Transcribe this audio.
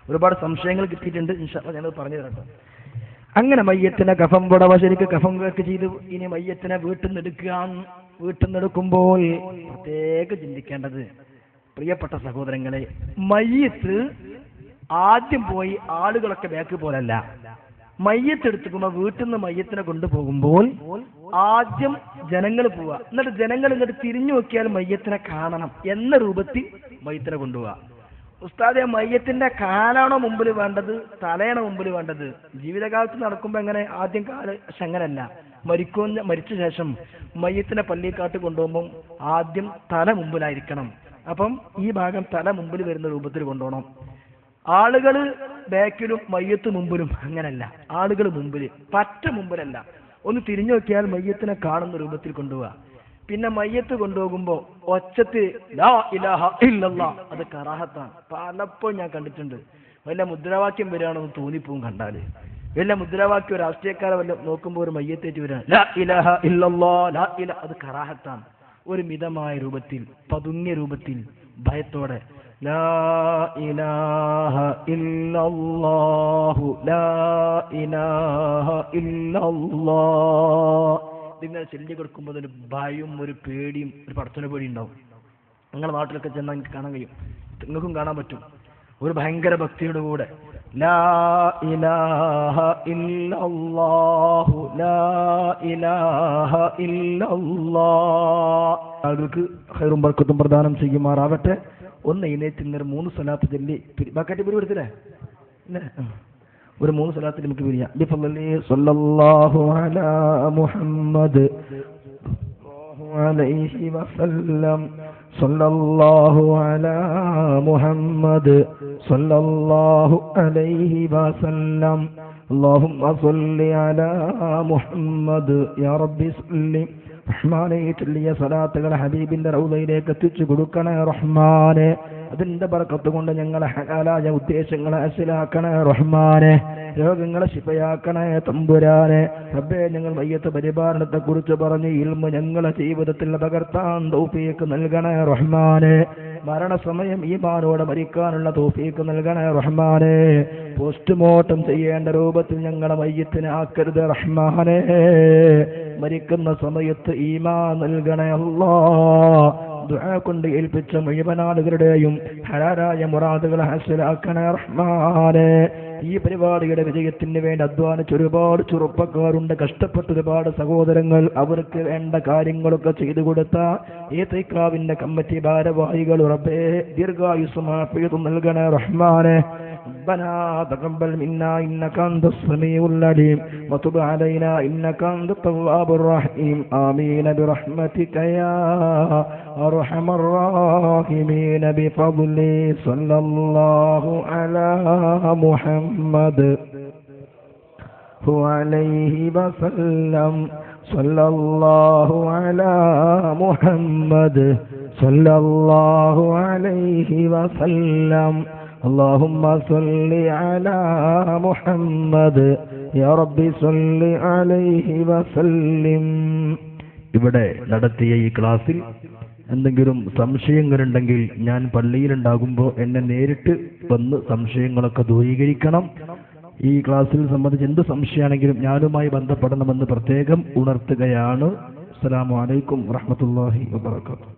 ഒരുപാട് സംശയങ്ങൾ കിട്ടിയിട്ടുണ്ട്. ഇൻഷാ അല്ലാഹ് ഞാനത് പറഞ്ഞു തരട്ടെ. അങ്ങനെ മയ്യത്തിനെ കഫം പുടവ ശരിക്ക് കഫം കേക്ക് ചെയ്ത് ഇനി മയ്യത്തിനെ വീട്ടിൽ നിന്ന് എടുക്കുമ്പോൾ പ്രത്യേകം ചിന്തിക്കേണ്ടത്, പ്രിയപ്പെട്ട സഹോദരങ്ങളെ, മയ്യത്ത് ആദ്യം പോയി ആളുകളൊക്കെ ബാക്ക് പോലല്ല. മയ്യത്ത് എടുത്തുക്കുമ്പോ വീട്ടിൽ നിന്ന് മയ്യത്തിനെ കൊണ്ടുപോകുമ്പോൾ ആദ്യം ജനങ്ങൾ പോവുക, എന്നിട്ട് ജനങ്ങൾ ഇങ്ങോട്ട് തിരിഞ്ഞു നോക്കിയാൽ മയ്യത്തിനെ കാണണം എന്ന രൂപത്തിൽ മയ്യത്തിനെ കൊണ്ടുപോവുക. ഉസ്താദെ, മയ്യത്തിന്റെ കാലാണോ മുമ്പിൽ വേണ്ടത്, തലയാണോ മുമ്പിൽ വേണ്ടത്? ജീവിതകാലത്ത് നടക്കുമ്പോ എങ്ങനെ ആദ്യം കാല് അങ്ങനല്ല, മരിച്ച ശേഷം മയ്യത്തിനെ പള്ളിക്കാട്ട് കൊണ്ടുപോകുമ്പോൾ ആദ്യം തല മുമ്പിലായിരിക്കണം. അപ്പം ഈ ഭാഗം തല മുമ്പിൽ വരുന്ന രൂപത്തിൽ കൊണ്ടുപോകണം. ആളുകൾ ബാക്കിലും മയ്യത്ത് മുമ്പിലും അങ്ങനല്ല, ആളുകൾ മുമ്പിൽ, പറ്റ മുമ്പിലല്ല, ഒന്ന് തിരിഞ്ഞു നോക്കിയാൽ മയ്യത്തിനെ കാണുന്ന രൂപത്തിൽ കൊണ്ടുപോവുക. പിന്നെ മയ്യത്ത് കൊണ്ടുപോകുമ്പോ ഒച്ചത്തിൽ ലാ ഇലാഹ ഇല്ലല്ലാഹ്, അത് കറാഹത്താണ്. പലപ്പോഴും ഞാൻ കണ്ടിട്ടുണ്ട്. വല്ല മുദ്രാവാക്യം വരികയാണെന്ന് തോന്നിപ്പോവും കണ്ടാല്. വല്ല മുദ്രാവാക്യം രാഷ്ട്രീയക്കാരെ വല്ല നോക്കുമ്പോൾ ഒരു മയ്യത്തേറ്റ് വരികയാണ്, ലാ ഇലാഹ ഇല്ലല്ലാഹ്, ലാ ഇലാഹ, അത് കറാഹത്താണ്. ഒരു മിതമായ രൂപത്തിൽ, പതുങ്ങിയ രൂപത്തിൽ, ഭയത്തോടെ ലാ ഇലാഹ ഇല്ലല്ലാഹു ലാ ഇലാഹ ഇല്ലല്ലാഹ് ഇതിങ്ങനെ ചെല്ലി കൊടുക്കുമ്പോൾ ഒരു ഭയവും ഒരു പേടിയും ഒരു പടച്ചോനെ പേടി ഉണ്ടാവും. നിങ്ങളുടെ നാട്ടിലൊക്കെ ചെന്നാൽ എനിക്ക് കാണാൻ കഴിയും, നിങ്ങൾക്കും കാണാൻ പറ്റും. ഒരു ഭയങ്കര ഭക്തിയുടെ കൂടെ ലാ ഇലാഹ ഇല്ലല്ലാഹു ലാ ഇലാഹ ഇല്ലല്ലാഹ്. ആളുകൾക്ക് ഖൈറും ബർക്കത്തും പ്രദാനം ചെയ്യുമാറാവട്ടെ. ഒന്ന് എഴുന്നേറ്റ് 3 സ്വലാത്ത് ചൊല്ലി ബക്കറ്റ് പിരിവെടുത്തില്ലേ, ഒരു 3 സ്വലാത്തിൽ നമുക്ക് പിരിയാം. ബിഫളി സ്വല്ലല്ലാഹു അലാ മുഹമ്മദ് അലൈഹി വസല്ലം സ്വല്ലല്ലാഹു അലാ മുഹമ്മദ് സ്വല്ലല്ലാഹു അലൈഹി വസല്ലം അല്ലാഹുമ്മ സ്വല്ലി അലാ മുഹമ്മദ് യാ റബ്ബി സ്വല്ലി. റഹ്മാനെ, ചൊല്ലിയ സ്വലാത്തുകൾ ഹബീബിന്റെ റൗളയിലേക്ക് എത്തിച്ചു കൊടുക്കണേ റഹ്മാനെ. അതിന്റെ ബർക്കത്ത് കൊണ്ട് ഞങ്ങളെ ഹലാലായ ഉദ്ദേശങ്ങളെ അസിലാക്കണേ റഹ്മാനെ. രോഗങ്ങളെ ശിഫയാക്കണേ തമ്പുരാനെ. റബ്ബേ, ഞങ്ങൾ മയ്യത്ത് പരിപാലനത്തെ കുറിച്ച് പറഞ്ഞ് ഇൽമു ഞങ്ങളെ ജീവിതത്തിൽ പകർത്താൻ തൗഫീഖ് നൽകണേ റഹ്മാനെ. മരണസമയം ഈമാനോടെ മരിക്കാനുള്ള തൗഫീഖ് നൽകണേ റഹ്മാനെ. പോസ്റ്റ്മോർട്ടം ചെയ്യേണ്ട രൂപത്തിൽ ഞങ്ങളെ മയ്യത്തിനെ ആക്കരുത് റഹ്മാനെ. മരിക്കുന്ന സമയത്ത് ഈമാൻ നൽകണേ അല്ലാഹ്. ദുആ കൊണ്ട് ഏൽപ്പിച്ച മുഴുവൻ ആളുകളുടെയും ഹലാലായ മുറാദുകളെ ഹാസിലാക്കണേ റഹ്മാനെ. ഈ പരിപാടിയുടെ വിജയത്തിന് വേണ്ടി അധ്വാനിച്ച ഒരുപാട് ചെറുപ്പക്കാരുണ്ട്, കഷ്ടപ്പെട്ട ഒരുപാട് സഹോദരങ്ങൾ. അവർക്ക് വേണ്ട കാര്യങ്ങളൊക്കെ ചെയ്തു കൊടുത്ത ഈ തൈക്കാവിന്റെ കമ്മിറ്റി ഭാരവാഹികൾ റബ്ബേ ദീർഘായുസ്സും ആഫിയത്തും നൽകണേ റഹ്മാനെ. ربنا تقبل منا إنك أنت السميع العليم وتب علينا إنك أنت التواب الرحيم آمين برحمتك يا أرحم الراحمين بفضل صلى الله على محمد عليه وسلم صلى الله على محمد صلى الله عليه وسلم اللهم صل على محمد يا رب صل عليه وسلم. ഇവിടെ നടത്തിയ ഈ ക്ലാസ്സിൽ എന്തെങ്കിലും സംശയങ്ങളുണ്ടെങ്കിൽ ഞാൻ പള്ളിയിലുണ്ടാകുമ്പോൾ എന്നെ നേരിട്ട് വന്ന് സംശയങ്ങളൊക്കെ ദൂരീകരിക്കണം. ഈ ക്ലാസ്സിൽ സംബന്ധിച്ച് എന്ത് സംശയമാണെങ്കിലും ഞാനുമായി ബന്ധപ്പെടണമെന്ന് പ്രത്യേകം ഉണർത്തുകയാണ്. അസ്സലാമു അലൈക്കും വറഹ്മത്തുള്ളാഹി വബറകാതുഹു.